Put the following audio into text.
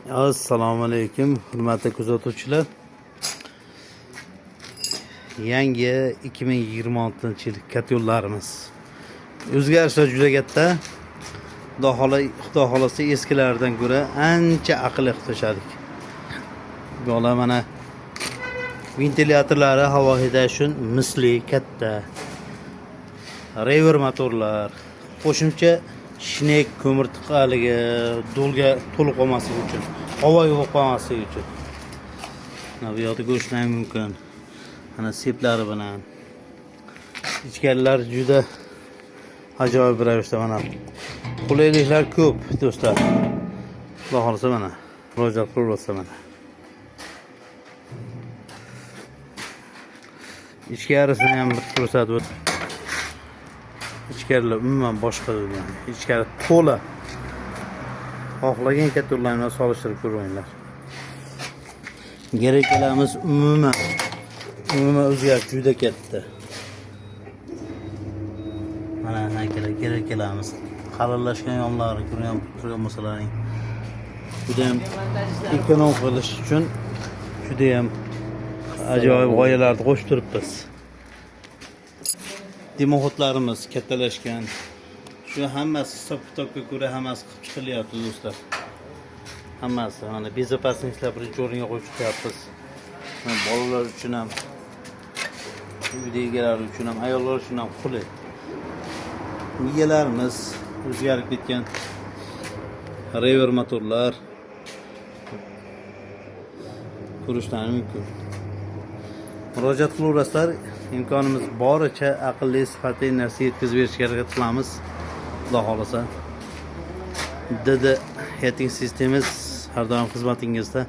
Assalomu alaykum, hurmatli kuzatuvchilar. Yangi 2026-yil kat yo'llarimiz. O'zgarishlar juda katta. Xudo xolasa eskilardan ko'ra ancha aql ixtishadik. Bola mana ventilyatorlari, havo haydashun misli katta. Rever motorlar, qo'shimcha shinek ko'mir tiqaligi, do'lga to'lib qolmasligi uchun, havo yo'q qolmasligi uchun. Bu yoqda ko'rishlar mumkin. Mana seplari bilan. Ichkarilar juda ajoyib ravishda mana. Qulayliklar ko'p do'stlar. Xudo xolasa mana murojaat qilib mana. Ichkarisini ham bir ko'rsatib o'tdim. İçkarilar umuman boshqa bo'lgan. İchkari to'la. Xohlagan kattalarni solishtirib ko'ringlar. Gereklarimiz umuman o'zgarish juda katta. Mana gereklarimiz qalillashgan yonlari ko'rgan bo'lsalaring. Juda ham ekonom qilish uchun juda ham ajoyib g'oyalarni qo'shib turibmiz. Dimoxodlarimiz kattalashgan. Shu hammasi hisob-kitobga ko'ra hammasi qilib chiqilyapti do'stlar. Hammasi mana bezopasniklar birinchi o'ringa qo'yib chiqyapmiz. Bolalar uchun ham, uyda egalari uchun ham, ayollar uchun ham qulay. Miyalarimiz o'zgarib ketgan. Rever motorlar ko'rishlar mumkin. Murojaat qilaverasizlar, imkonimiz boricha aqlli sifatli narsa yetkazib berishga harakat qilamiz. Xudo xolasa. DD Heating sistemamiz har doim xizmatingizda.